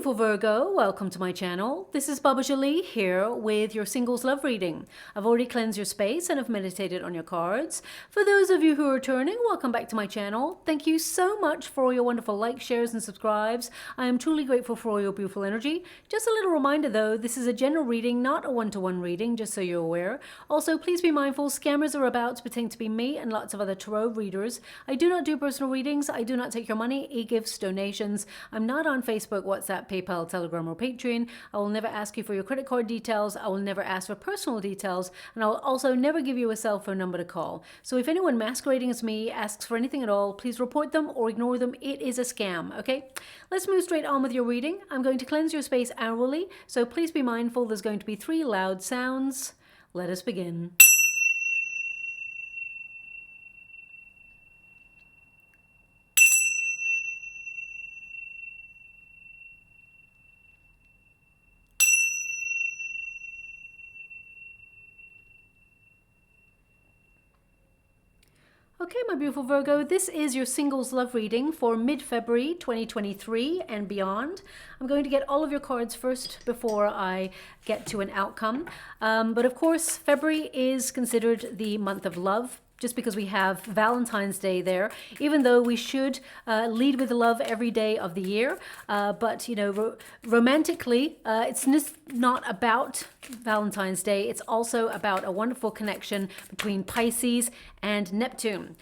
beautiful Virgo, welcome to my channel. This is Baba Jolie here with your singles love reading. I've already cleansed your space and have meditated on your cards. For those of you who are returning, welcome back to my channel. Thank you so much for all your wonderful likes, shares and subscribes. I am truly grateful for all your beautiful energy. Just a little reminder though, this is a general reading, not a one-to-one reading, just so you're aware. Also, please be mindful, scammers are about to pretend to be me and lots of other tarot readers. I do not do personal readings. I do not take your money, e-gifts, donations. I'm not on Facebook, WhatsApp, PayPal, Telegram, or Patreon. I will never ask you for your credit card details. I will never ask for personal details. And I will also never give you a cell phone number to call. So if anyone masquerading as me asks for anything at all, please report them or ignore them. It is a scam, okay? Let's move straight on with your reading. I'm going to cleanse your space hourly, so please be mindful there's going to be 3 loud sounds. Let us begin. Okay, my beautiful Virgo, this is your singles love reading for mid-February 2023 and beyond. I'm going to get all of your cards first before I get to an outcome. But of course, February is considered the month of love, just because we have Valentine's Day there, even though we should lead with love every day of the year. But, you know, romantically, it's not about Valentine's Day. It's also about a wonderful connection between Pisces and Neptune.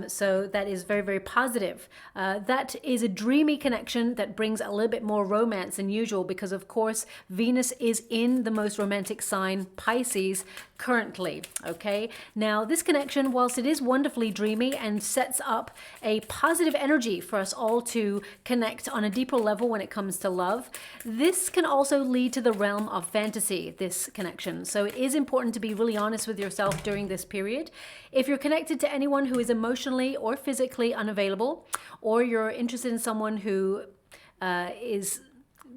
So that is very, very positive. That is a dreamy connection that brings a little bit more romance than usual because, of course, Venus is in the most romantic sign, Pisces, currently. Okay, now this connection, whilst it is wonderfully dreamy and sets up a positive energy for us all to connect on a deeper level when it comes to love, this can also lead to the realm of fantasy, this connection. So it is important to be really honest with yourself during this period. If you're connected to anyone who is emotionally or physically unavailable, or you're interested in someone who is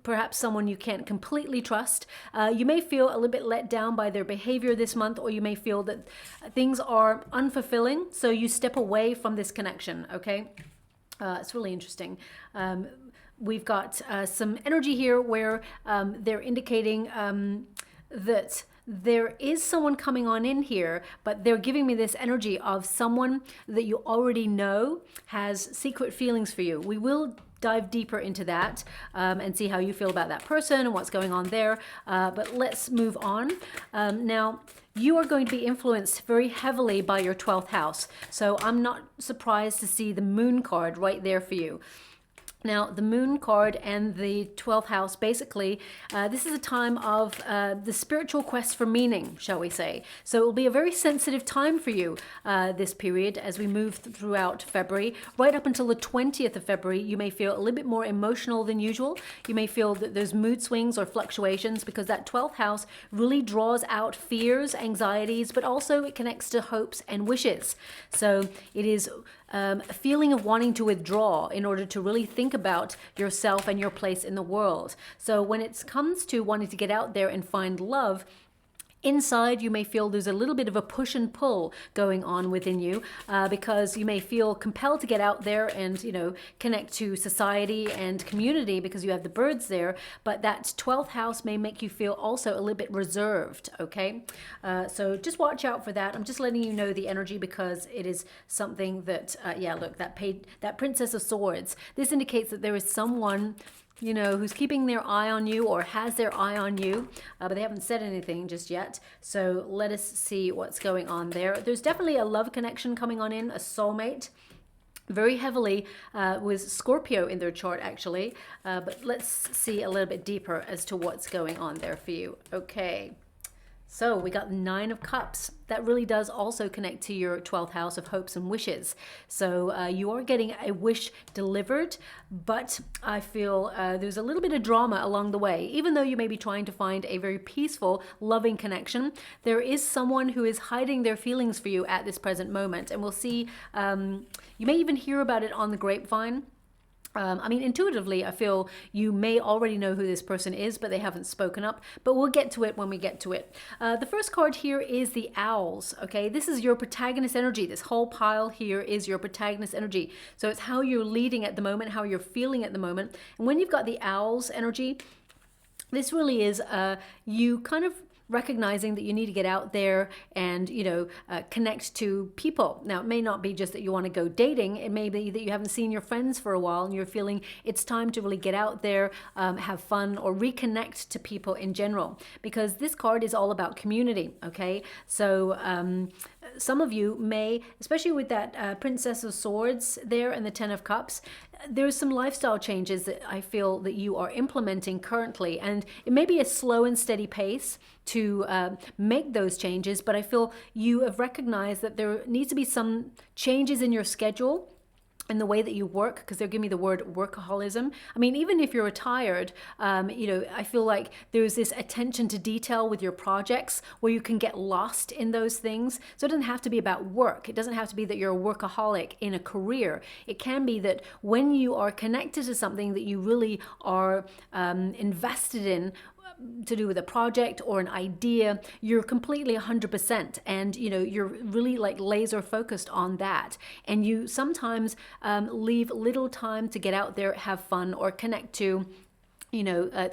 perhaps someone you can't completely trust, you may feel a little bit let down by their behavior this month, or you may feel that things are unfulfilling, so you step away from this connection, okay? It's really interesting. We've got some energy here where they're indicating that there is someone coming on in here, but they're giving me this energy of someone that you already know has secret feelings for you. We will dive deeper into that and see how you feel about that person and what's going on there. But let's move on. Now, you are going to be influenced very heavily by your 12th house. So I'm not surprised to see the moon card right there for you. Now, the moon card and the 12th house, basically, this is a time of the spiritual quest for meaning, shall we say. So it will be a very sensitive time for you this period as we move throughout February. Right up until the 20th of February, you may feel a little bit more emotional than usual. You may feel that there's mood swings or fluctuations because that 12th house really draws out fears, anxieties, but also it connects to hopes and wishes. So it is a feeling of wanting to withdraw in order to really think about yourself and your place in the world. So when it comes to wanting to get out there and find love, inside, you may feel there's a little bit of a push and pull going on within you because you may feel compelled to get out there and, you know, connect to society and community because you have the birds there. But that 12th house may make you feel also a little bit reserved, okay? So just watch out for that. I'm just letting you know the energy because it is something that, yeah, look, that Princess of Swords. This indicates that there is someone, you know, who's keeping their eye on you or has their eye on you, but they haven't said anything just yet. So let us see what's going on there. There's definitely a love connection coming on in, a soulmate, very heavily with Scorpio in their chart actually. But let's see a little bit deeper as to what's going on there for you. Okay. So we got the 9 of Cups. That really does also connect to your 12th house of hopes and wishes. So you are getting a wish delivered, but I feel there's a little bit of drama along the way. Even though you may be trying to find a very peaceful, loving connection, there is someone who is hiding their feelings for you at this present moment. And we'll see, you may even hear about it on the grapevine. I mean, intuitively, I feel you may already know who this person is, but they haven't spoken up. But we'll get to it when we get to it. The first card here is the Owls, okay? This is your protagonist energy. This whole pile here is your protagonist energy. So it's how you're leading at the moment, how you're feeling at the moment. And when you've got the Owls energy, this really is you kind of recognizing that you need to get out there and, connect to people. Now, it may not be just that you want to go dating. It may be that you haven't seen your friends for a while and you're feeling it's time to really get out there, have fun, or reconnect to people in general, because this card is all about community, okay? So some of you may, especially with that Princess of Swords there and the Ten of Cups, there's some lifestyle changes that I feel that you are implementing currently, and it may be a slow and steady pace to make those changes, but I feel you have recognized that there needs to be some changes in your schedule in the way that you work, because they're giving me the word workaholism. I mean, even if you're retired, I feel like there's this attention to detail with your projects where you can get lost in those things. So it doesn't have to be about work. It doesn't have to be that you're a workaholic in a career. It can be that when you are connected to something that you really are invested in, to do with a project or an idea, you're completely 100%, and you're really like laser focused on that, and you sometimes leave little time to get out there, have fun, or connect to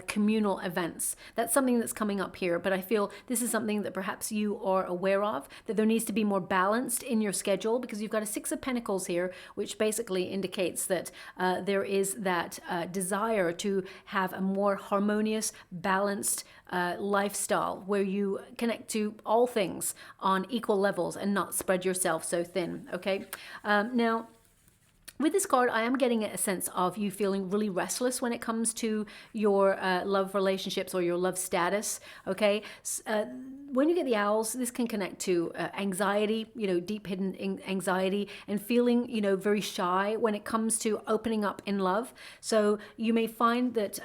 communal events. That's something that's coming up here, but I feel this is something that perhaps you are aware of, that there needs to be more balanced in your schedule, because you've got a Six of Pentacles here, which basically indicates that there is that desire to have a more harmonious, balanced lifestyle where you connect to all things on equal levels and not spread yourself so thin, okay? Now, with this card, I am getting a sense of you feeling really restless when it comes to your love relationships or your love status, okay? When you get the Owls, this can connect to anxiety, deep hidden anxiety, and feeling, very shy when it comes to opening up in love. So you may find that,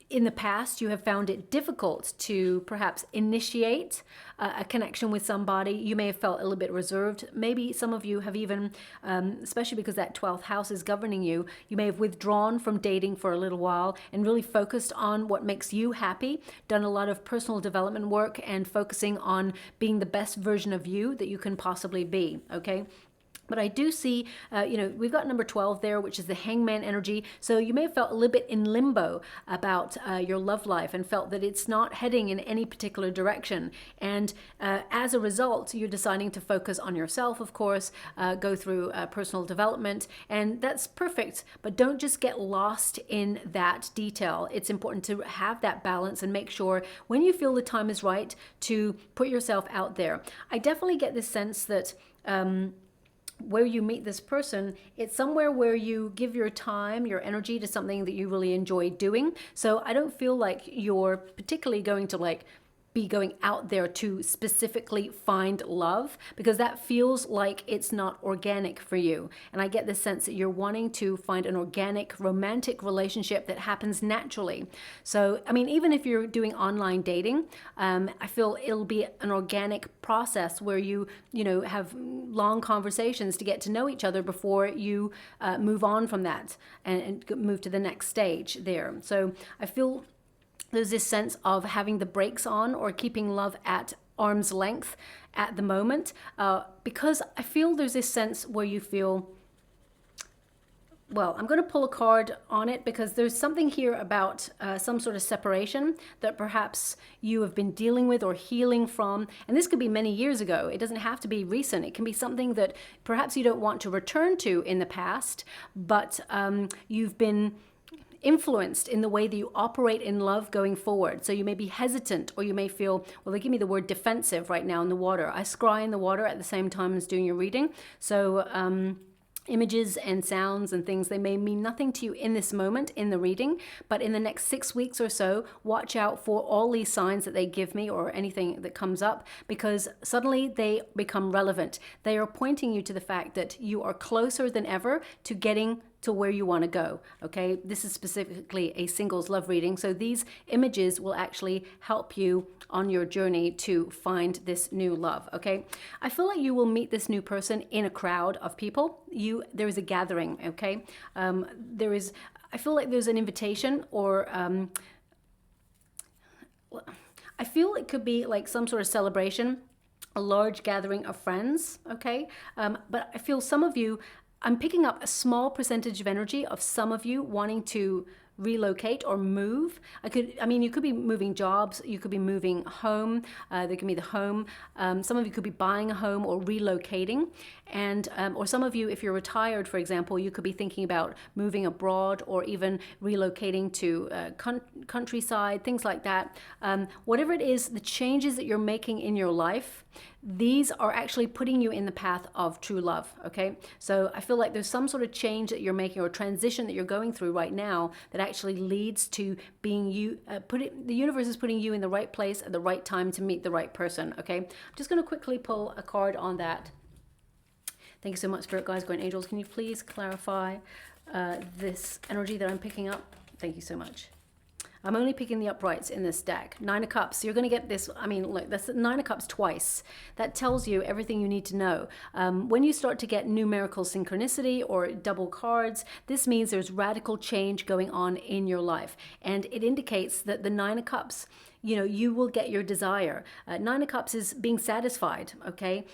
in the past, you have found it difficult to perhaps initiate a connection with somebody. You may have felt a little bit reserved. Maybe some of you have even, especially because that 12th house is governing you, you may have withdrawn from dating for a little while and really focused on what makes you happy, done a lot of personal development work and focusing on being the best version of you that you can possibly be, okay? But I do see, we've got number 12 there, which is the Hangman energy. So you may have felt a little bit in limbo about your love life and felt that it's not heading in any particular direction. And as a result, you're deciding to focus on yourself, of course, go through personal development. And that's perfect. But don't just get lost in that detail. It's important to have that balance and make sure when you feel the time is right to put yourself out there. I definitely get this sense that where you meet this person, it's somewhere where you give your time, your energy to something that you really enjoy doing. So I don't feel like you're particularly going to be going out there to specifically find love, because that feels like it's not organic for you. And I get the sense that you're wanting to find an organic, romantic relationship that happens naturally. So, I mean, even if you're doing online dating, I feel it'll be an organic process where you have long conversations to get to know each other before you move on from that and move to the next stage there. So I feel there's this sense of having the brakes on or keeping love at arm's length at the moment, because I feel there's this sense where you feel, well, I'm going to pull a card on it because there's something here about some sort of separation that perhaps you have been dealing with or healing from. And this could be many years ago. It doesn't have to be recent. It can be something that perhaps you don't want to return to in the past, but you've been influenced in the way that you operate in love going forward. So you may be hesitant, or you may feel, well, they give me the word defensive right now in the water. I scry in the water at the same time as doing your reading. So images and sounds and things, they may mean nothing to you in this moment in the reading, but in the next 6 weeks or so, watch out for all these signs that they give me or anything that comes up, because suddenly they become relevant. They are pointing you to the fact that you are closer than ever to getting to where you want to go. Okay, this is specifically a singles love reading, so these images will actually help you on your journey to find this new love. Okay, I feel like you will meet this new person in a crowd of people. There is a gathering. Okay, I feel like there's an invitation, or I feel it could be like some sort of celebration, a large gathering of friends. Okay, but I feel some of you, I'm picking up a small percentage of energy of some of you wanting to relocate or move. You could be moving jobs, you could be moving home, there can be the home. Some of you could be buying a home or relocating. And or some of you, if you're retired, for example, you could be thinking about moving abroad or even relocating to countryside, things like that. Whatever it is, the changes that you're making in your life, these are actually putting you in the path of true love. Okay, so I feel like there's some sort of change that you're making or transition that you're going through right now that actually leads to being you. The universe is putting you in the right place at the right time to meet the right person. Okay, I'm just going to quickly pull a card on that. Thank you so much, Spirit Guides, Guardian Angels. Can you please clarify this energy that I'm picking up? Thank you so much. I'm only picking the uprights in this deck. 9 of Cups. So you're going to get this. I mean, look, that's 9 of Cups twice. That tells you everything you need to know. When you start to get numerical synchronicity or double cards, this means there's radical change going on in your life. And it indicates that the 9 of Cups, you will get your desire. 9 of Cups is being satisfied, okay?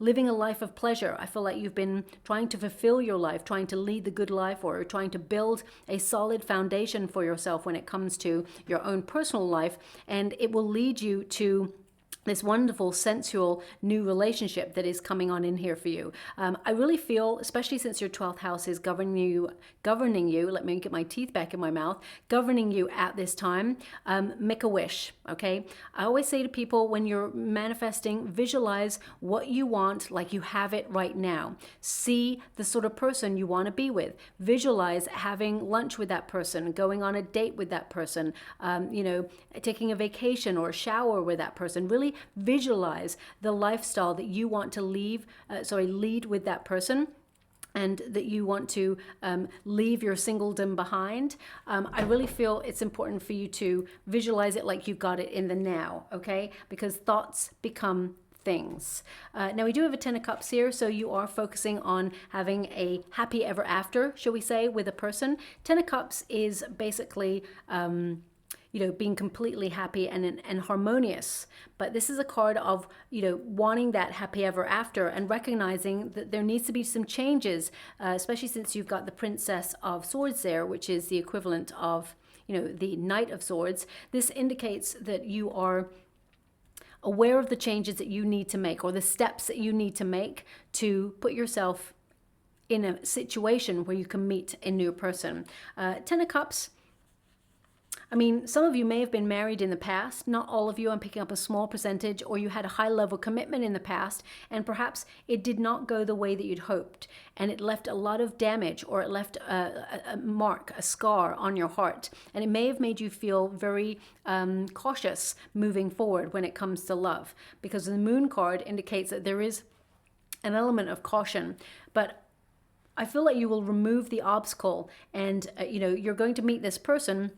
Living a life of pleasure. I feel like you've been trying to fulfill your life, trying to lead the good life, or trying to build a solid foundation for yourself when it comes to your own personal life, and it will lead you to this wonderful, sensual, new relationship that is coming on in here for you. I really feel, especially since your 12th house is governing you, let me get my teeth back in my mouth, governing you at this time, make a wish, okay? I always say to people, when you're manifesting, visualize what you want like you have it right now. See the sort of person you want to be with. Visualize having lunch with that person, going on a date with that person, taking a vacation or a shower with that person. Really visualize the lifestyle that you want to lead with that person, and that you want to leave your singledom behind. I really feel it's important for you to visualize it like you've got it in the now, okay? Because thoughts become things. Now we do have a 10 of Cups here, so you are focusing on having a happy ever after, shall we say, with a person. 10 of Cups is basically being completely happy and harmonious. But this is a card of, wanting that happy ever after and recognizing that there needs to be some changes, especially since you've got the Princess of Swords there, which is the equivalent of, the Knight of Swords. This indicates that you are aware of the changes that you need to make, or the steps that you need to make to put yourself in a situation where you can meet a new person. 10 of Cups, some of you may have been married in the past. Not all of you. I'm picking up a small percentage. Or you had a high level commitment in the past, and perhaps it did not go the way that you'd hoped, and it left a lot of damage, or it left a mark, a scar on your heart, and it may have made you feel very cautious moving forward when it comes to love, because the Moon card indicates that there is an element of caution. But I feel like you will remove the obstacle, and you're going to meet this person.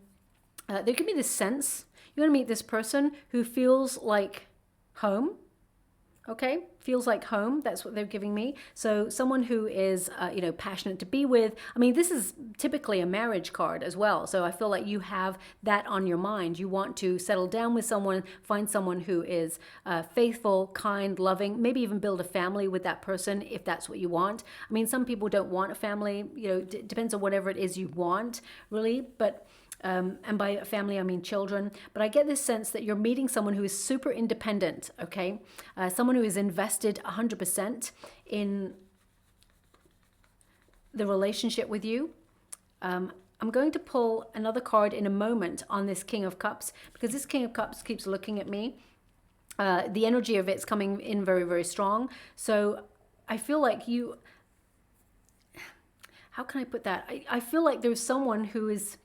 There can be this sense, you're going to meet this person who feels like home, okay? Feels like home, that's what they're giving me. So someone who is, passionate to be with. This is typically a marriage card as well. So I feel like you have that on your mind. You want to settle down with someone, find someone who is faithful, kind, loving, maybe even build a family with that person if that's what you want. Some people don't want a family, depends on whatever it is you want, really, but and by family, I mean children. But I get this sense that you're meeting someone who is super independent, okay? Someone who is invested 100% in the relationship with you. I'm going to pull another card in a moment on this King of Cups, because this King of Cups keeps looking at me. The energy of it's coming in very, very strong. So I feel like how can I put that? I feel like there's someone who is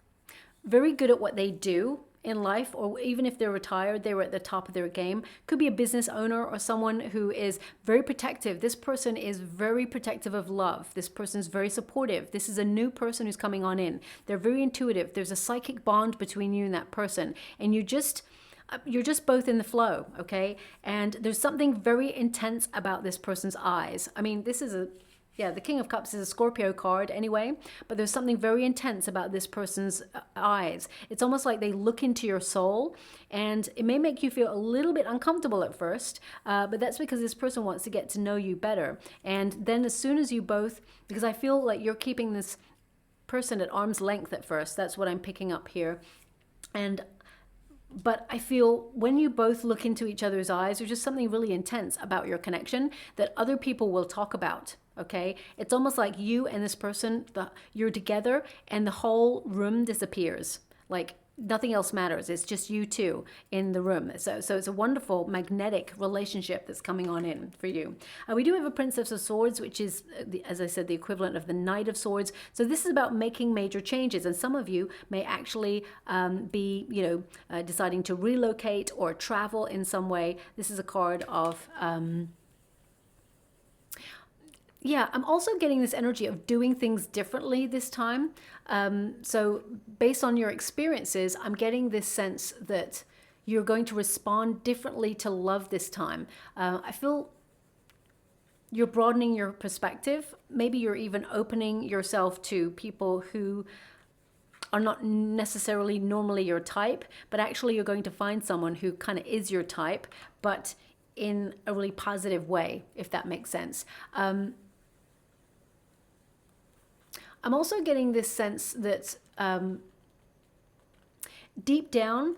very good at what they do, in life, or even if they're retired, they were at the top of their game. Could be a business owner or someone who is very protective. This person is very protective of love. This person is very supportive. This is a new person who's coming on in. They're very intuitive. There's a psychic bond between you and that person, and you're just both in the flow, okay? And there's something very intense about this person's eyes. I mean, this is the King of Cups is a Scorpio card anyway, but there's something very intense about this person's eyes. It's almost like they look into your soul, and it may make you feel a little bit uncomfortable at first, but that's because this person wants to get to know you better. And then as soon as you both, because I feel like you're keeping this person at arm's length at first, that's what I'm picking up here. But I feel when you both look into each other's eyes, there's just something really intense about your connection that other people will talk about, okay? It's almost like you and this person, you're together and the whole room disappears. Like nothing else matters. It's just you two in the room. So it's a wonderful magnetic relationship that's coming on in for you. We do have a Princess of Swords, which is, as I said, the equivalent of the Knight of Swords. So this is about making major changes. And some of you may actually be, deciding to relocate or travel in some way. This is a card of... I'm also getting this energy of doing things differently this time. So based on your experiences, I'm getting this sense that you're going to respond differently to love this time. I feel you're broadening your perspective. Maybe you're even opening yourself to people who are not necessarily normally your type, but actually you're going to find someone who kind of is your type, but in a really positive way, if that makes sense. I'm also getting this sense that deep down,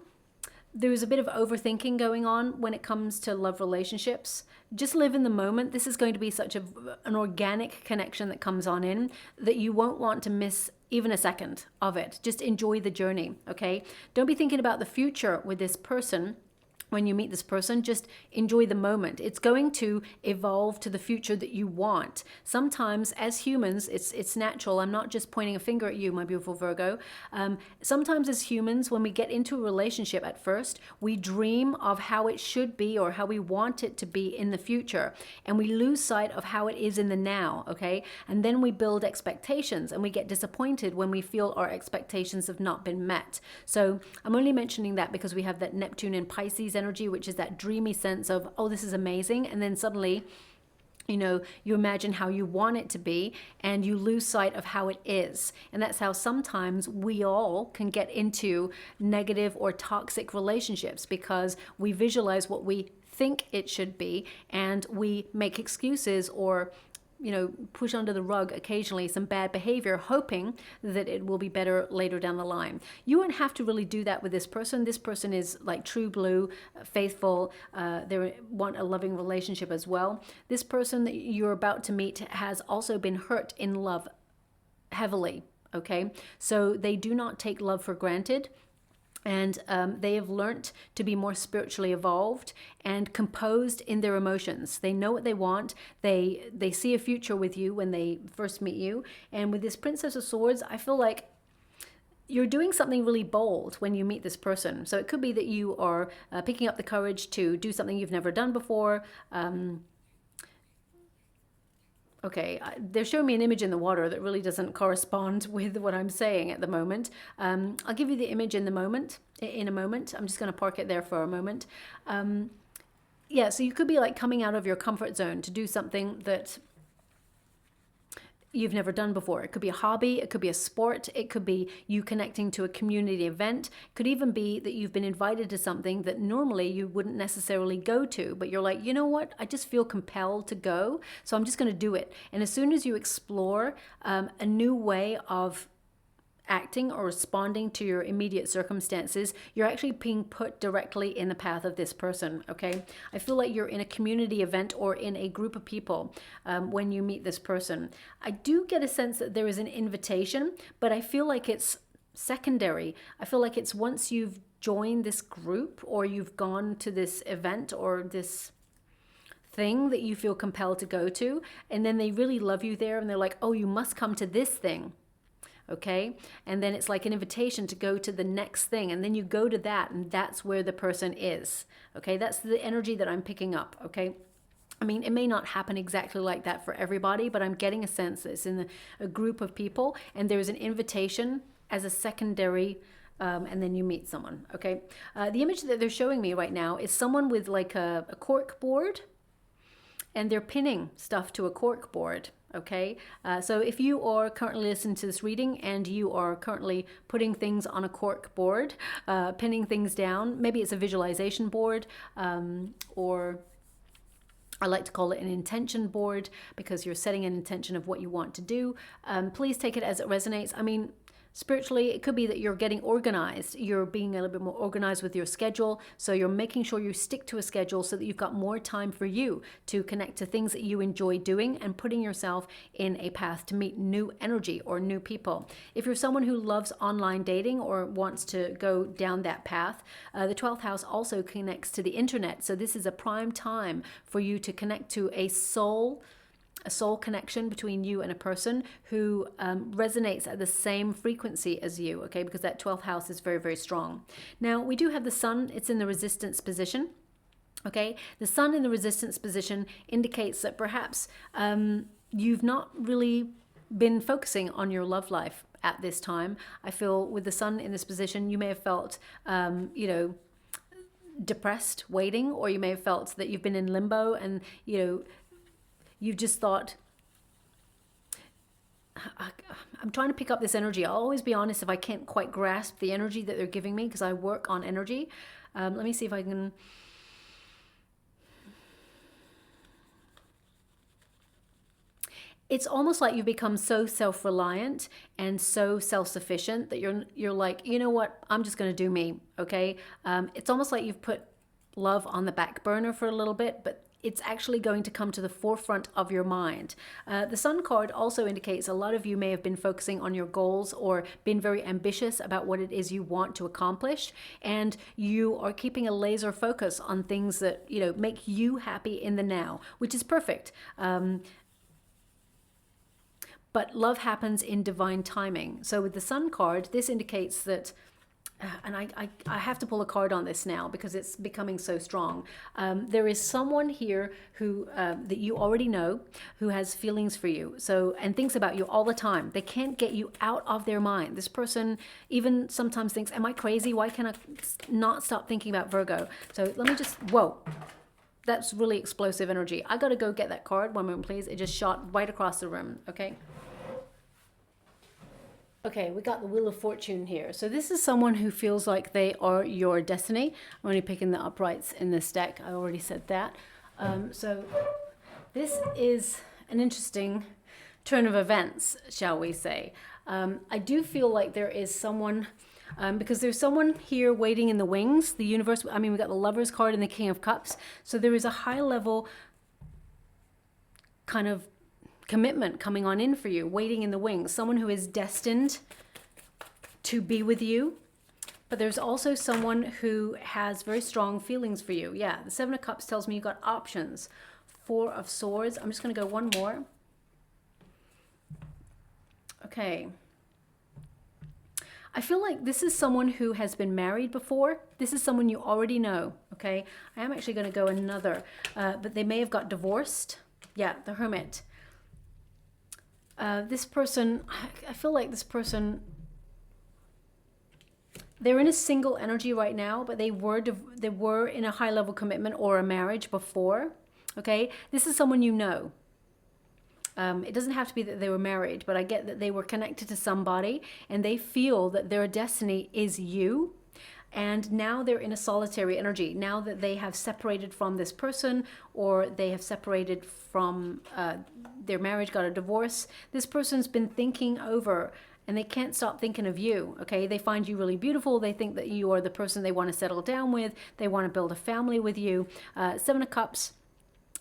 there's a bit of overthinking going on when it comes to love relationships. Just live in the moment. This is going to be such an organic connection that comes on in that you won't want to miss even a second of it. Just enjoy the journey, okay? Don't be thinking about the future with this person. When you meet this person, just enjoy the moment. It's going to evolve to the future that you want. Sometimes as humans, it's natural. I'm not just pointing a finger at you, my beautiful Virgo. Sometimes as humans, when we get into a relationship at first, we dream of how it should be or how we want it to be in the future. And we lose sight of how it is in the now, okay? And then we build expectations and we get disappointed when we feel our expectations have not been met. So I'm only mentioning that because we have that Neptune and Pisces energy, which is that dreamy sense of, oh, this is amazing. And then suddenly, you imagine how you want it to be and you lose sight of how it is. And that's how sometimes we all can get into negative or toxic relationships because we visualize what we think it should be and we make excuses or push under the rug occasionally some bad behavior, hoping that it will be better later down the line. You won't have to really do that with this person. This person is like true blue, faithful. They want a loving relationship as well. This person that you're about to meet has also been hurt in love heavily, okay? So they do not take love for granted. And they have learnt to be more spiritually evolved and composed in their emotions. They know what they want. They see a future with you when they first meet you. And with this Princess of Swords, I feel like you're doing something really bold when you meet this person. So it could be that you are picking up the courage to do something you've never done before. Okay, they're showing me an image in the water that really doesn't correspond with what I'm saying at the moment. I'll give you the image in a moment. I'm just going to park it there for a moment. So you could be like coming out of your comfort zone to do something that you've never done before. It could be a hobby, it could be a sport, it could be you connecting to a community event. It could even be that you've been invited to something that normally you wouldn't necessarily go to, but you're like, you know what, I just feel compelled to go, so I'm just going to do it. And as soon as you explore a new way of acting or responding to your immediate circumstances, you're actually being put directly in the path of this person, okay? I feel like you're in a community event or in a group of people when you meet this person. I do get a sense that there is an invitation, but I feel like it's secondary. I feel like it's once you've joined this group or you've gone to this event or this thing that you feel compelled to go to, and then they really love you there and they're like, oh, you must come to this thing. okay? And then it's like an invitation to go to the next thing, and then you go to that, and that's where the person is, okay? That's the energy that I'm picking up, okay? I mean, it may not happen exactly like that for everybody, but I'm getting a sense that it's in a group of people, and there's an invitation as a secondary, and then you meet someone, okay? The image that they're showing me right now is someone with like a cork board, and they're pinning stuff to a cork board, okay? So if you are currently listening to this reading and you are currently putting things on a cork board, pinning things down, maybe it's a visualization board, or I like to call it an intention board, because you're setting an intention of what you want to do. Please take it as it resonates. I mean, spiritually, it could be that you're getting organized. You're being a little bit more organized with your schedule. So you're making sure you stick to a schedule so that you've got more time for you to connect to things that you enjoy doing, and putting yourself in a path to meet new energy or new people. If you're someone who loves online dating or wants to go down that path, the 12th house also connects to the internet. So this is a prime time for you to connect to a soul connection between you and a person who resonates at the same frequency as you, okay? Because that 12th house is very, very strong. Now, we do have the sun. It's in the resistance position, okay? The sun in the resistance position indicates that perhaps you've not really been focusing on your love life at this time. I feel with the sun in this position, you may have felt, you know, depressed, waiting, or you may have felt that you've been in limbo, and, you know, you've just thought, I'm trying to pick up this energy. I'll always be honest if I can't quite grasp the energy that they're giving me, because I work on energy. Let me see if I can. It's almost like you've become so self-reliant and so self-sufficient that you're like, you know what, I'm just going to do me, okay? It's almost like you've put love on the back burner for a little bit, but it's actually going to come to the forefront of your mind. The Sun card also indicates a lot of you may have been focusing on your goals or been very ambitious about what it is you want to accomplish, and you are keeping a laser focus on things that, you know, make you happy in the now, which is perfect. But love happens in divine timing. So with the Sun card, this indicates that, and I have to pull a card on this now because it's becoming so strong. There is someone here who that you already know, who has feelings for you, so, and thinks about you all the time. They can't get you out of their mind. This person even sometimes thinks, am I crazy? Why can I not stop thinking about Virgo? So let me just, whoa. That's really explosive energy. I gotta go get that card. One moment, please. It just shot right across the room, okay? Okay, we got the Wheel of Fortune here. So this is someone who feels like they are your destiny. I'm only picking the uprights in this deck. I already said that. So this is an interesting turn of events, shall we say. I do feel like there is someone, because there's someone here waiting in the wings, the universe. I mean, we got the Lover's card and the King of Cups. So there is a high level kind of commitment coming on in for you, waiting in the wings, someone who is destined to be with you. But there's also someone who has very strong feelings for you. Yeah, the Seven of Cups tells me you've got options. Four of Swords. I'm just going to go one more. Okay. I feel like this is someone who has been married before. This is someone you already know, okay? I am actually going to go another, but they may have got divorced. Yeah, the Hermit. This person, I feel like this person, they're in a single energy right now, but they were in a high level commitment or a marriage before, okay? This is someone you know. It doesn't have to be that they were married, but I get that they were connected to somebody and they feel that their destiny is you. And now they're in a solitary energy. Now that they have separated from this person, or they have separated from their marriage, got a divorce, this person's been thinking over, and they can't stop thinking of you, okay? They find you really beautiful. They think that you are the person they want to settle down with. They want to build a family with you. Seven of Cups.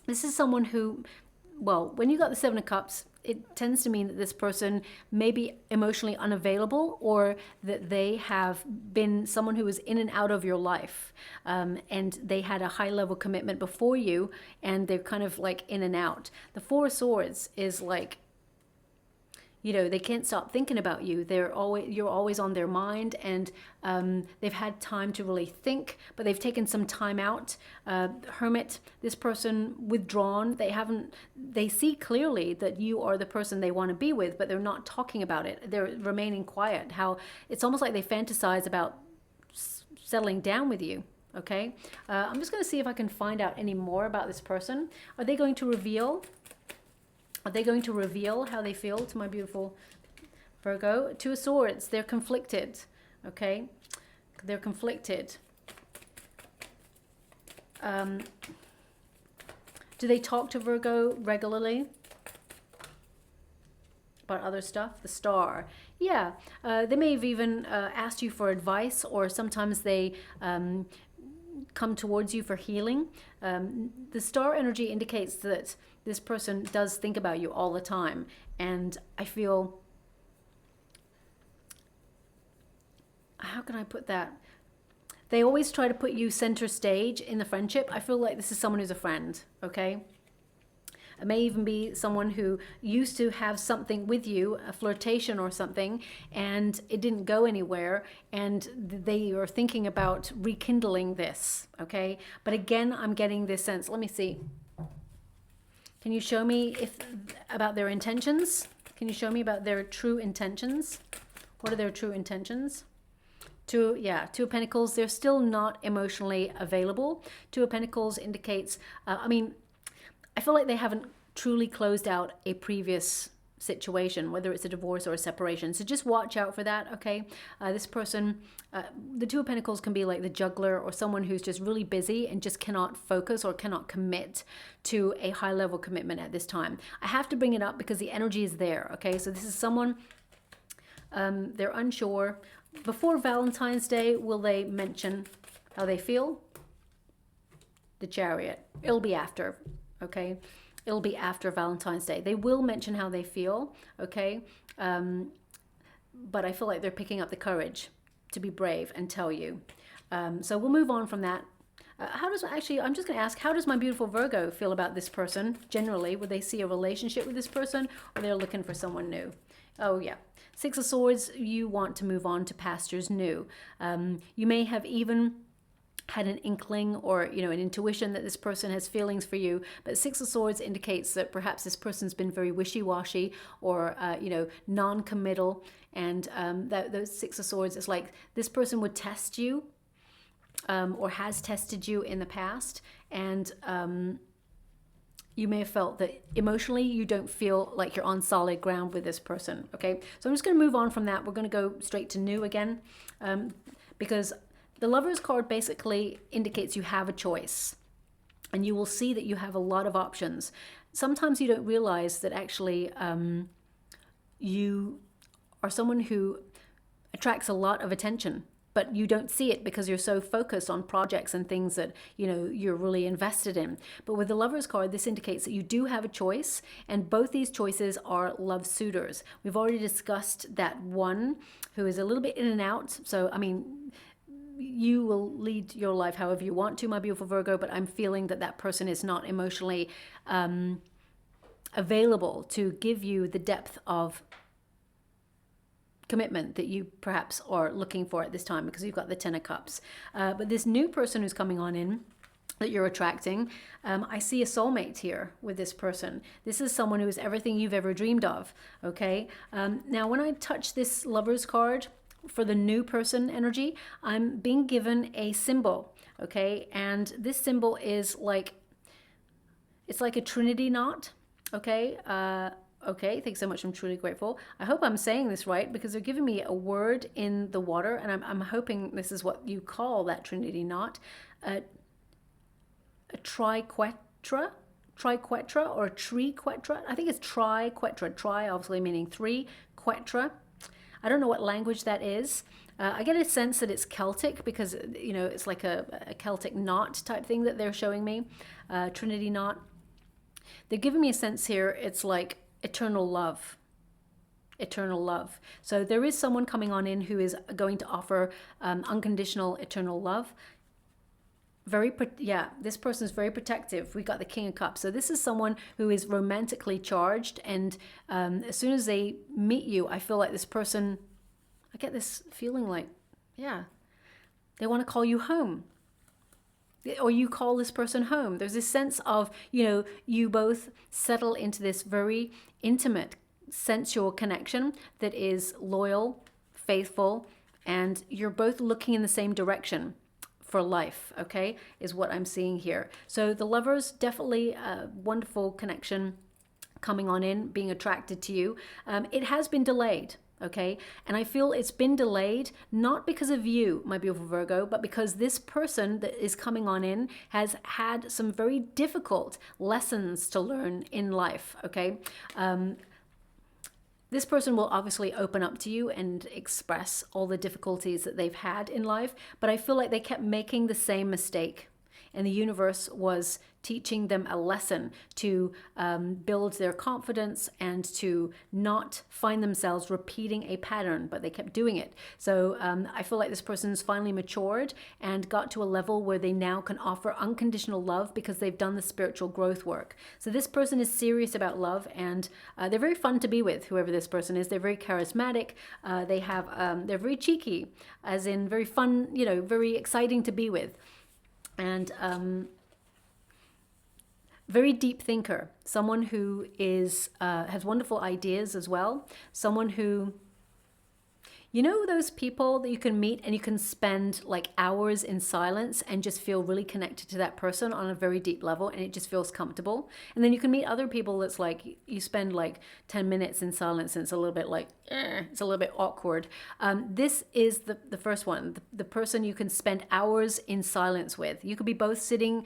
This is someone who, well, when you got the Seven of Cups, it tends to mean that this person may be emotionally unavailable, or that they have been someone who is in and out of your life, and they had a high level commitment before you, and they're kind of like in and out. The Four of Swords is like, they can't stop thinking about you. You're always on their mind, and they've had time to really think, but they've taken some time out. Hermit, this person withdrawn. They see clearly that you are the person they want to be with, but they're not talking about it. They're remaining quiet. How it's almost like they fantasize about settling down with you. Okay, I'm just going to see if I can find out any more about this person. Are they going to reveal? Are they going to reveal how they feel to my beautiful Virgo? Two of Swords. They're conflicted. Okay, they're conflicted. Do they talk to Virgo regularly about other stuff? The Star. Yeah, they may have even asked you for advice, or sometimes they come towards you for healing. The Star energy indicates that this person does think about you all the time, and I feel, how can I put that? They always try to put you center stage in the friendship. I feel like this is someone who's a friend, okay? It may even be someone who used to have something with you, a flirtation or something, and it didn't go anywhere, and they are thinking about rekindling this, okay? But again, I'm getting this sense. Let me see. Can you show me about their intentions? Can you show me about their true intentions? What are their true intentions? Two of Pentacles. They're still not emotionally available. Two of Pentacles indicates, I feel like they haven't truly closed out a previous situation, whether it's a divorce or a separation. So just watch out for that, okay? This person, the Two of Pentacles can be like the juggler, or someone who's just really busy and just cannot focus or cannot commit to a high level commitment at this time. I have to bring it up because the energy is there, okay? So this is someone, they're unsure. Before Valentine's Day, will they mention how they feel? The Chariot. It'll be after, okay? It'll be after Valentine's Day. They will mention how they feel, okay? But I feel like they're picking up the courage to be brave and tell you. So we'll move on from that. I'm just going to ask, how does my beautiful Virgo feel about this person generally? Would they see a relationship with this person, or they're looking for someone new? Oh, yeah. Six of Swords, you want to move on to pastures new. You may have even had an inkling or, an intuition that this person has feelings for you. But Six of Swords indicates that perhaps this person's been very wishy-washy or, non-committal. And those Six of Swords, it's like this person would test you or has tested you in the past. And you may have felt that emotionally you don't feel like you're on solid ground with this person, okay? So I'm just going to move on from that. We're going to go straight to new again because the Lover's card basically indicates you have a choice, and you will see that you have a lot of options. Sometimes you don't realize that actually you are someone who attracts a lot of attention, but you don't see it because you're so focused on projects and things that, you're really invested in. But with the Lover's card, this indicates that you do have a choice, and both these choices are love suitors. We've already discussed that one who is a little bit in and out. So, you will lead your life however you want to, my beautiful Virgo, but I'm feeling that that person is not emotionally available to give you the depth of commitment that you perhaps are looking for at this time, because you've got the Ten of Cups. But this new person who's coming on in that you're attracting, I see a soulmate here with this person. This is someone who is everything you've ever dreamed of, okay? Now, when I touch this Lover's card for the new person energy, I'm being given a symbol, okay? And this symbol is like, it's like a Trinity knot, okay? Okay, thanks so much. I'm truly grateful. I hope I'm saying this right, because they're giving me a word in the water, and I'm hoping this is what you call that Trinity knot. A triquetra or a triquetra. I think it's triquetra. Tri obviously meaning three, quetra. I don't know what language that is. I get a sense that it's Celtic because, it's like a Celtic knot type thing that they're showing me. Trinity knot. They're giving me a sense here. It's like eternal love. Eternal love. So there is someone coming on in who is going to offer unconditional eternal love. yeah, this person is very protective. We got the King of Cups. So this is someone who is romantically charged. And as soon as they meet you, I feel like this person, I get this feeling like, yeah, they want to call you home. Or you call this person home. There's this sense of, you know, you both settle into this very intimate, sensual connection that is loyal, faithful, and you're both looking in the same direction for life, okay, is what I'm seeing here. So the Lovers, definitely a wonderful connection coming on in, being attracted to you. It has been delayed. Okay, and I feel it's been delayed not because of you, my beautiful Virgo, but because this person that is coming on in has had some very difficult lessons to learn in life. Okay, this person will obviously open up to you and express all the difficulties that they've had in life, but I feel like they kept making the same mistake. And the universe was teaching them a lesson to build their confidence and to not find themselves repeating a pattern, but they kept doing it. So I feel like this person's finally matured and got to a level where they now can offer unconditional love because they've done the spiritual growth work. So this person is serious about love, and they're very fun to be with, whoever this person is. They're very charismatic. They're very cheeky, as in very fun, you know, very exciting to be with. And very deep thinker, someone who is has wonderful ideas as well, someone who, you know, those people that you can meet and you can spend like hours in silence and just feel really connected to that person on a very deep level, and it just feels comfortable. And then you can meet other people that's like you spend like 10 minutes in silence and it's a little bit like it's a little bit awkward. This is the first one, the person you can spend hours in silence with. You could be both sitting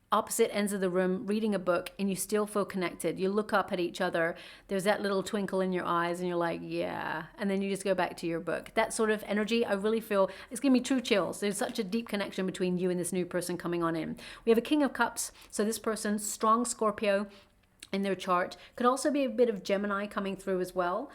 opposite ends of the room reading a book and you still feel connected. You look up at each other, there's that little twinkle in your eyes and you're like, yeah, and then you just go back to your book. That sort of energy, I really feel it's giving me true chills. There's such a deep connection between you and this new person coming on in. We have a King of Cups, so this person, strong Scorpio in their chart, could also be a bit of Gemini coming through as well.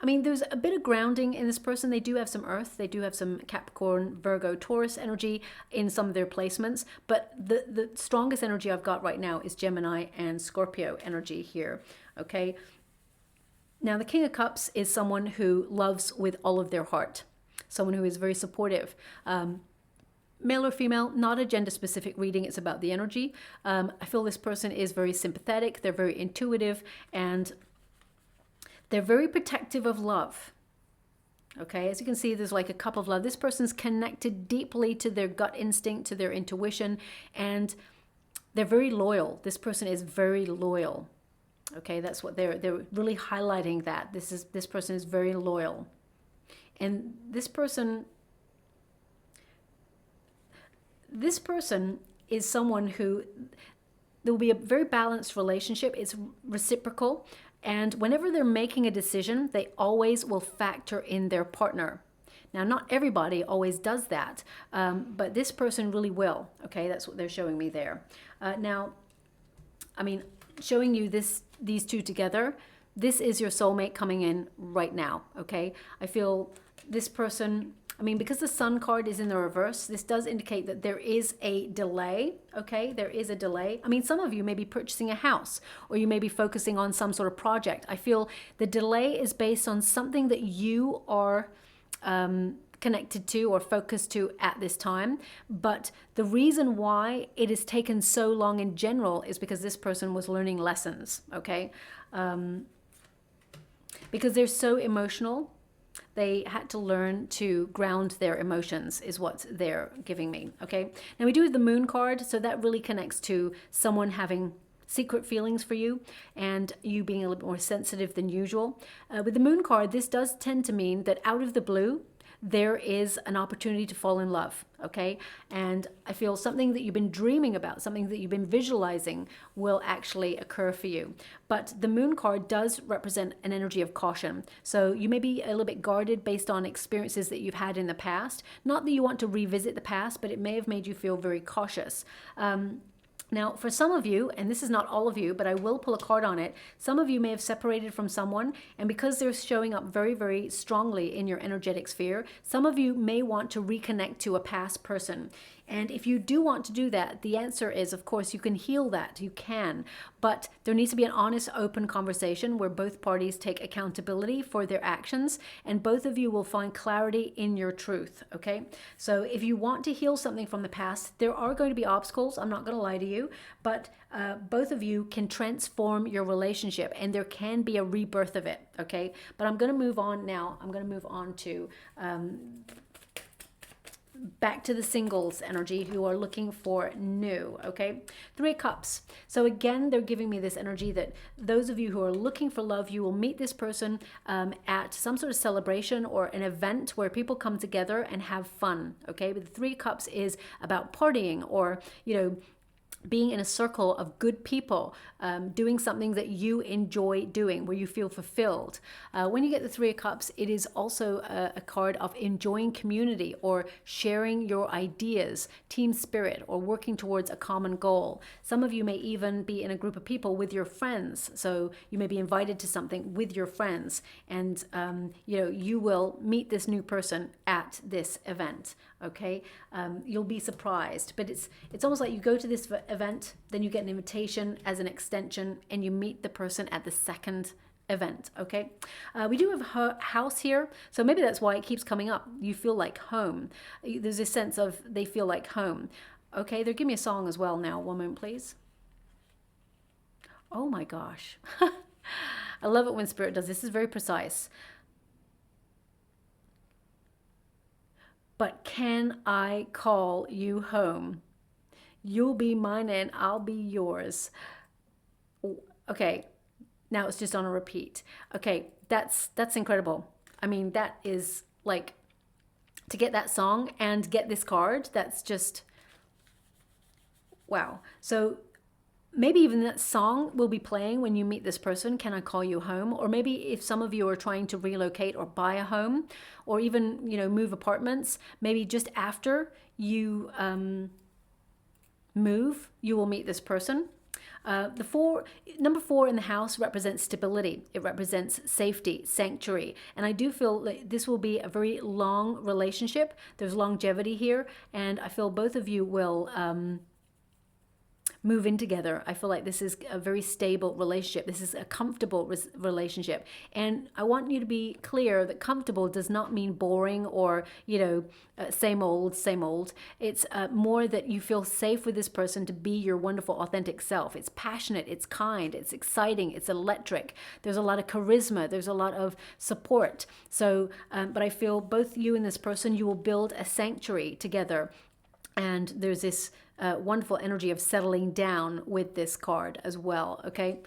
I mean, there's a bit of grounding in this person. They do have some Earth. They do have some Capricorn, Virgo, Taurus energy in some of their placements. But the strongest energy I've got right now is Gemini and Scorpio energy here. Okay. Now, the King of Cups is someone who loves with all of their heart. Someone who is very supportive. Male or female, not a gender-specific reading. It's about the energy. I feel this person is very sympathetic. They're very intuitive, and they're very protective of love. Okay, as you can see, there's like a cup of love. This person's connected deeply to their gut instinct, to their intuition, and they're very loyal. This person is very loyal. Okay, that's what they're really highlighting, that this person is very loyal. And this person is someone who, there will be a very balanced relationship. It's reciprocal. And whenever they're making a decision, they always will factor in their partner. Now, not everybody always does that, but this person really will. Okay, that's what they're showing me there. Now, I mean, showing you these two together, this is your soulmate coming in right now. Okay, I feel this person, I mean, because the Sun card is in the reverse, this does indicate that there is a delay, okay? There is a delay. I mean, some of you may be purchasing a house, or you may be focusing on some sort of project. I feel the delay is based on something that you are connected to or focused to at this time. But the reason why it has taken so long in general is because this person was learning lessons, okay? Because they're so emotional, they had to learn to ground their emotions, is what they're giving me, okay? Now we do have the Moon card, so that really connects to someone having secret feelings for you and you being a little bit more sensitive than usual. With the Moon card, this does tend to mean that out of the blue, there is an opportunity to fall in love, okay? And I feel something that you've been dreaming about, something that you've been visualizing will actually occur for you. But the Moon card does represent an energy of caution. So you may be a little bit guarded based on experiences that you've had in the past. Not that you want to revisit the past, but it may have made you feel very cautious. Now, for some of you, and this is not all of you, but I will pull a card on it, some of you may have separated from someone, and because they're showing up very, very strongly in your energetic sphere, some of you may want to reconnect to a past person. And if you do want to do that, the answer is, of course, you can heal that. You can. But there needs to be an honest, open conversation where both parties take accountability for their actions, and both of you will find clarity in your truth, okay? So if you want to heal something from the past, there are going to be obstacles. I'm not going to lie to you, but both of you can transform your relationship, and there can be a rebirth of it, okay? But I'm going to move on now. I'm going to move on to back to the singles energy who are looking for new, okay? Three of Cups. So again, they're giving me this energy that those of you who are looking for love, you will meet this person at some sort of celebration or an event where people come together and have fun, okay? But the Three of Cups is about partying, or, you know, being in a circle of good people, doing something that you enjoy doing, where you feel fulfilled. When you get the Three of Cups, it is also a card of enjoying community or sharing your ideas, team spirit, or working towards a common goal. Some of you may even be in a group of people with your friends. So you may be invited to something with your friends, and you know, you will meet this new person at this event. Okay, you'll be surprised, but it's almost like you go to this event, then you get an invitation as an extension, and you meet the person at the second event. Okay, we do have a house here, so maybe that's why it keeps coming up. You feel like home. There's this sense of they feel like home. Okay, they're giving me a song as well now. One moment, please. Oh my gosh. I love it when Spirit does this. This is very precise. But can I call you home? You'll be mine and I'll be yours. Okay, now it's just on a repeat. Okay, that's incredible. I mean, that is like, to get that song and get this card, that's just, wow. So maybe even that song will be playing when you meet this person, Can I Call You Home? Or maybe if some of you are trying to relocate or buy a home, or even, you know, move apartments, maybe just after you move, you will meet this person. Number 4 in the house represents stability. It represents safety, sanctuary. And I do feel like this will be a very long relationship. There's longevity here. And I feel both of you will move in together. I feel like this is a very stable relationship. This is a comfortable relationship. And I want you to be clear that comfortable does not mean boring or, you know, same old, same old. It's more that you feel safe with this person to be your wonderful, authentic self. It's passionate, it's kind, it's exciting, it's electric. There's a lot of charisma, there's a lot of support. So, but I feel both you and this person, you will build a sanctuary together. And there's this wonderful energy of settling down with this card as well, okay?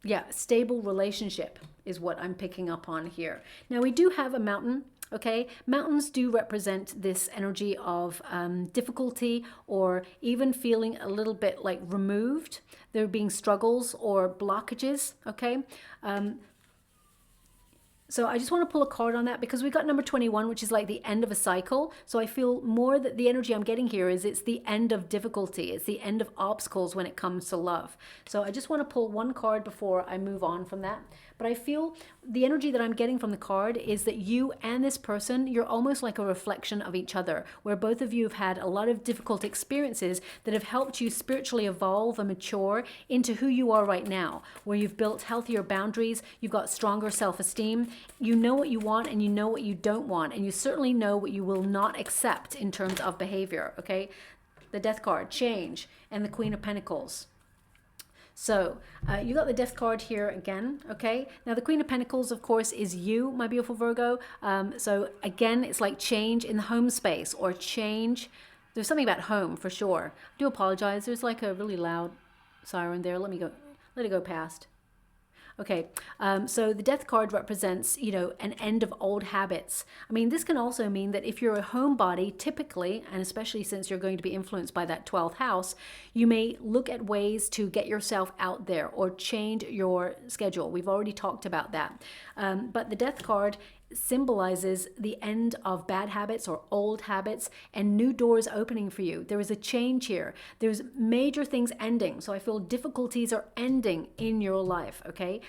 Yeah, stable relationship is what I'm picking up on here. Now, we do have a mountain, okay? Mountains do represent this energy of difficulty, or even feeling a little bit like removed. There being struggles or blockages, okay? So I just want to pull a card on that, because we got number 21, which is like the end of a cycle. So I feel more that the energy I'm getting here is it's the end of difficulty. It's the end of obstacles when it comes to love. So I just want to pull one card before I move on from that. But I feel the energy that I'm getting from the card is that you and this person, you're almost like a reflection of each other, where both of you have had a lot of difficult experiences that have helped you spiritually evolve and mature into who you are right now, where you've built healthier boundaries, you've got stronger self-esteem, you know what you want and you know what you don't want, and you certainly know what you will not accept in terms of behavior, okay? The Death card, change, and the Queen of Pentacles. So you got the Death card here again, okay? Now the Queen of Pentacles, of course, is you, my beautiful Virgo. So again, it's like change in the home space, or change. There's something about home for sure. I do apologize. There's like a really loud siren there. Let it go past. Okay, so the Death card represents, you know, an end of old habits. I mean, this can also mean that if you're a homebody, typically, and especially since you're going to be influenced by that 12th house, you may look at ways to get yourself out there or change your schedule. We've already talked about that. But the Death card symbolizes the end of bad habits or old habits and new doors opening for you. There is a change here. There's major things ending. So I feel difficulties are ending in your life, okay,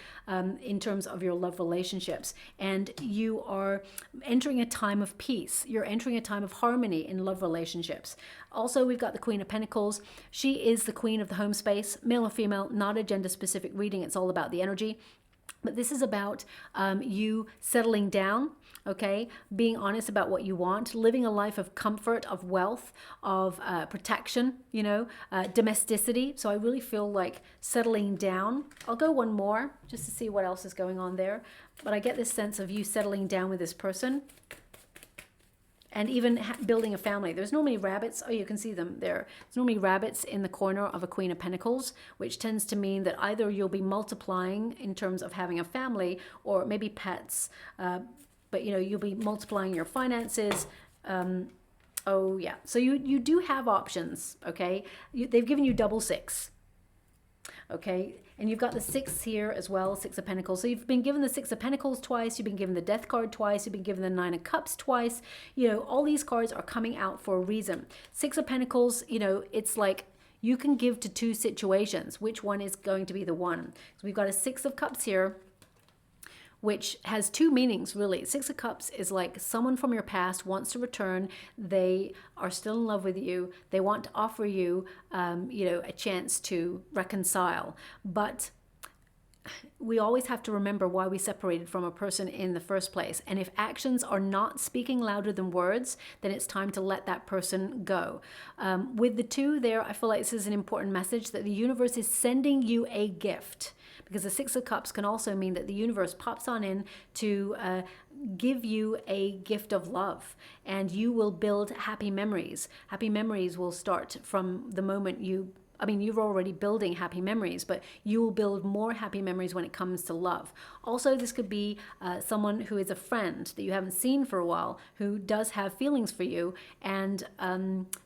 in terms of your love relationships. And you are entering a time of peace. You're entering a time of harmony in love relationships. Also, we've got the Queen of Pentacles. She is the queen of the home space, male or female, not a gender specific reading. It's all about the energy. But this is about you settling down, okay, being honest about what you want, living a life of comfort, of wealth, of protection, you know, domesticity. So I really feel like settling down. I'll go one more just to see what else is going on there. But I get this sense of you settling down with this person. And even building a family. There's normally rabbits. Oh, you can see them there. There's normally rabbits in the corner of a Queen of Pentacles, which tends to mean that either you'll be multiplying in terms of having a family or maybe pets. But, you know, you'll be multiplying your finances. Oh, yeah. So you do have options, okay? They've given you double six. Okay, and you've got the 6 here as well, 6 of Pentacles. So you've been given the 6 of Pentacles twice, you've been given the Death card twice, you've been given the 9 of Cups twice. You know, all these cards are coming out for a reason. 6 of Pentacles, you know, it's like you can give to 2 situations. Which one is going to be the one? So we've got a 6 of Cups here, which has 2 meanings, really. 6 of Cups is like someone from your past wants to return. They are still in love with you. They want to offer you, you know, a chance to reconcile. But we always have to remember why we separated from a person in the first place. And if actions are not speaking louder than words, then it's time to let that person go. With the 2 there, I feel like this is an important message that the universe is sending you a gift. Because the 6 of Cups can also mean that the universe pops on in to give you a gift of love, and you will build happy memories. Happy memories will start from the moment you're already building happy memories, but you will build more happy memories when it comes to love. Also, this could be someone who is a friend that you haven't seen for a while, who does have feelings for you and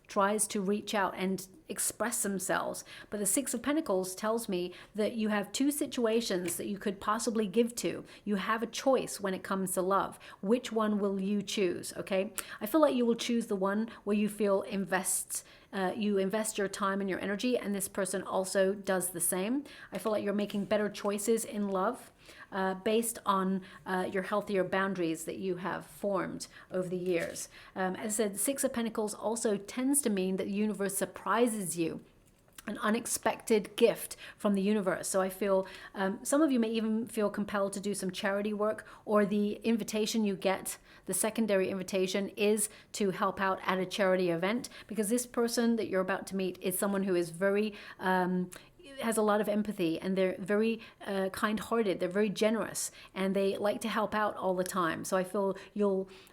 tries to reach out and express themselves. But the 6 of Pentacles tells me that you have 2 situations that you could possibly give to. You have a choice when it comes to love. Which one will you choose? Okay, I feel like you will choose the one where you feel you invest your time and your energy, and this person also does the same. I feel like you're making better choices in love based on your healthier boundaries that you have formed over the years. As I said, 6 of Pentacles also tends to mean that the universe surprises you. An unexpected gift from the universe. So I feel some of you may even feel compelled to do some charity work, or the invitation you get, the secondary invitation, is to help out at a charity event, because this person that you're about to meet is someone who is very has a lot of empathy, and they're very kind-hearted, they're very generous, and they like to help out all the time. So I feel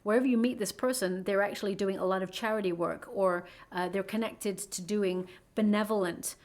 wherever you meet this person, they're actually doing a lot of charity work, or they're connected to doing benevolent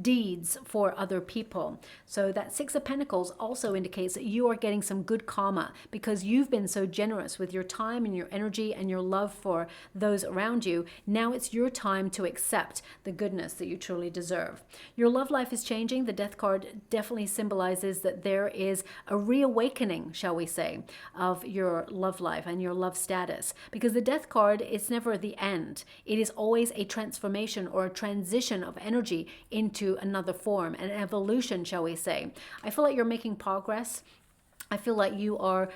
deeds for other people. So that 6 of Pentacles also indicates that you are getting some good karma because you've been so generous with your time and your energy and your love for those around you. Now it's your time to accept the goodness that you truly deserve. Your love life is changing. The Death card definitely symbolizes that there is a reawakening, shall we say, of your love life and your love status, because the Death card is never the end. It is always a transformation or a transition of energy into another form, an evolution, shall we say. I feel like you're making progress. I feel like you are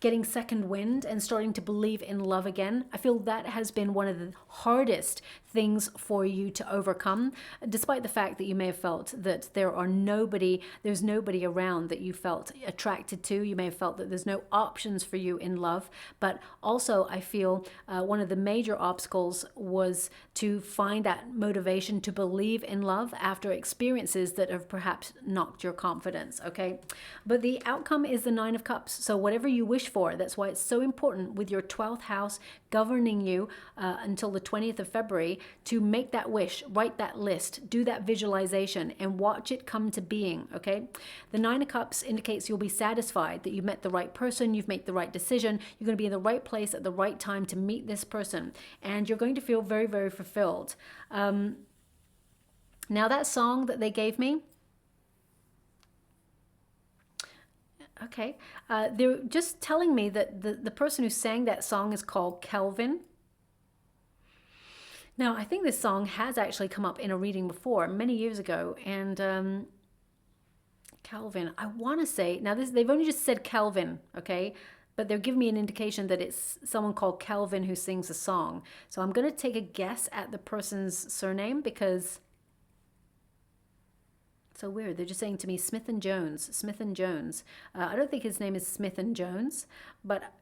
getting second wind and starting to believe in love again. I feel that has been one of the hardest things for you to overcome, despite the fact that you may have felt that there's nobody around that you felt attracted to. You may have felt that there's no options for you in love. But also I feel one of the major obstacles was to find that motivation to believe in love after experiences that have perhaps knocked your confidence, okay? But the outcome is the 9 of Cups. So whatever you wish for, that's why it's so important with your 12th house governing you until the 20th of February to make that wish, write that list, do that visualization, and watch it come to being, okay? The 9 of Cups indicates you'll be satisfied that you've met the right person, you've made the right decision, you're going to be in the right place at the right time to meet this person, and you're going to feel very, very fulfilled. Now that song that they gave me, Okay. They're just telling me that the person who sang that song is called Kelvin. Now, I think this song has actually come up in a reading before, many years ago, and Kelvin, I want to say, now this, they've only just said Kelvin, okay? But they're giving me an indication that it's someone called Kelvin who sings a song. So I'm going to take a guess at the person's surname because it's so weird. They're just saying to me Smith and Jones, Smith and Jones. I don't think his name is Smith and Jones, but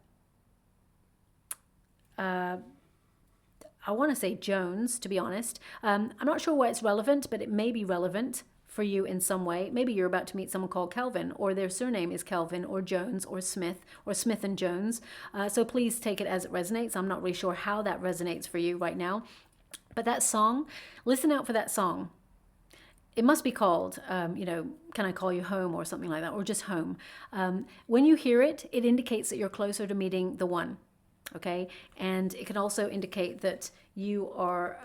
I want to say Jones, to be honest. I'm not sure why it's relevant, but it may be relevant for you in some way. Maybe you're about to meet someone called Kelvin, or their surname is Kelvin, or Jones, or Smith and Jones. So please take it as it resonates. I'm not really sure how that resonates for you right now. But that song, listen out for that song. It must be called, you know, Can I Call You Home or something like that, or just Home. When you hear it, it indicates that you're closer to meeting the one. Okay, and it can also indicate that you are,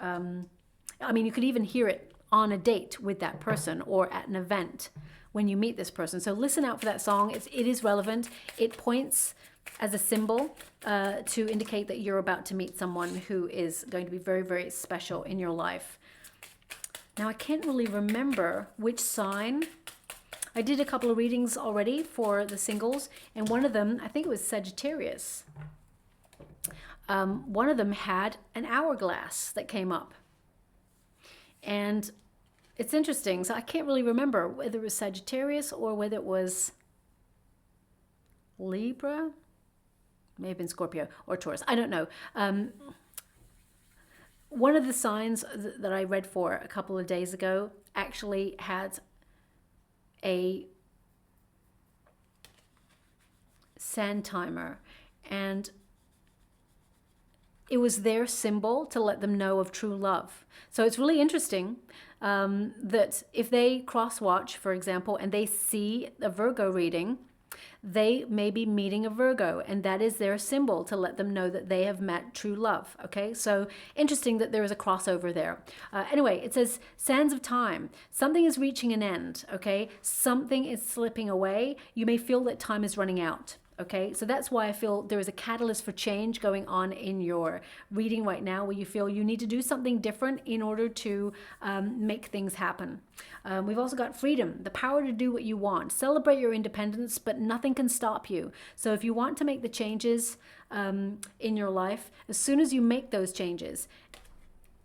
I mean, you could even hear it on a date with that person or at an event when you meet this person. So listen out for that song. It is relevant. It points as a symbol to indicate that you're about to meet someone who is going to be very, very special in your life. Now, I can't really remember which sign. I did a couple of readings already for the singles, and one of them, I think it was Sagittarius. One of them had an hourglass that came up. And it's interesting. So I can't really remember whether it was Sagittarius or whether it was Libra. May have been Scorpio or Taurus. I don't know. One of the signs that I read for a couple of days ago actually had a sand timer, and it was their symbol to let them know of true love. So it's really interesting that if they cross-watch, for example, and they see a Virgo reading, they may be meeting a Virgo, and that is their symbol to let them know that they have met true love. Okay, so interesting that there is a crossover there. Anyway, it says sands of time. Something is reaching an end. Okay, something is slipping away. You may feel that time is running out. Okay, so that's why I feel there is a catalyst for change going on in your reading right now, where you feel you need to do something different in order to make things happen. We've also got freedom, the power to do what you want. Celebrate your independence, but nothing can stop you. So if you want to make the changes in your life, as soon as you make those changes,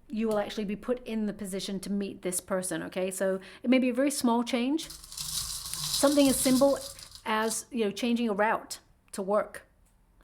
you will actually be put in the position to meet this person. Okay, so it may be a very small change, something as simple as, you know, changing a route to work,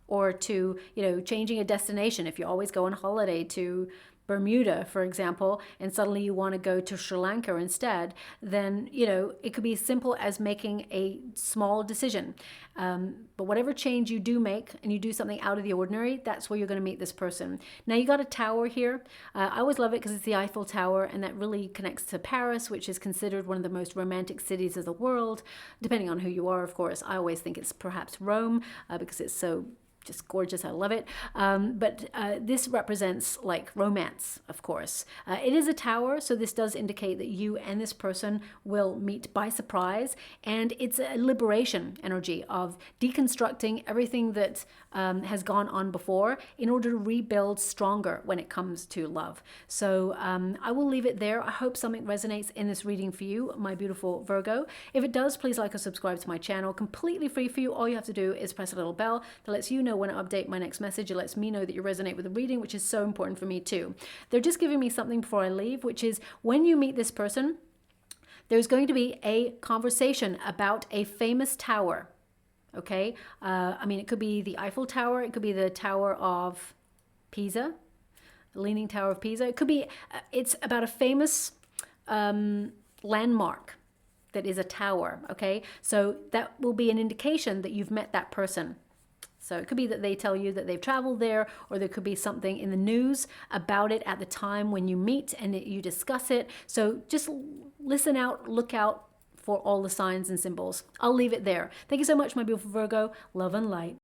or to, you know, changing a destination. If you always go on holiday to Bermuda, for example, and suddenly you want to go to Sri Lanka instead, then, you know, it could be as simple as making a small decision. But whatever change you do make, and you do something out of the ordinary, that's where you're going to meet this person. Now, you got a tower here. I always love it because it's the Eiffel Tower, and that really connects to Paris, which is considered one of the most romantic cities of the world, depending on who you are, of course. I always think it's perhaps Rome because it's so just gorgeous. I love it. But this represents like romance, of course. It is a tower, so this does indicate that you and this person will meet by surprise, and it's a liberation energy of deconstructing everything that has gone on before in order to rebuild stronger when it comes to love. So I will leave it there. I hope something resonates in this reading for you, my beautiful Virgo. If it does, please like or subscribe to my channel. Completely free for you. All you have to do is press a little bell that lets you know when I update my next message. It lets me know that you resonate with the reading, which is so important for me too. They're just giving me something before I leave, which is when you meet this person, there's going to be a conversation about a famous tower. Okay, I mean, it could be the Eiffel Tower, it could be the Tower of Pisa, the Leaning Tower of Pisa. It could be, it's about a famous landmark that is a tower. Okay, so that will be an indication that you've met that person. So it could be that they tell you that they've traveled there, or there could be something in the news about it at the time when you meet and you discuss it. So just listen out, look out for all the signs and symbols. I'll leave it there. Thank you so much, my beautiful Virgo. Love and light.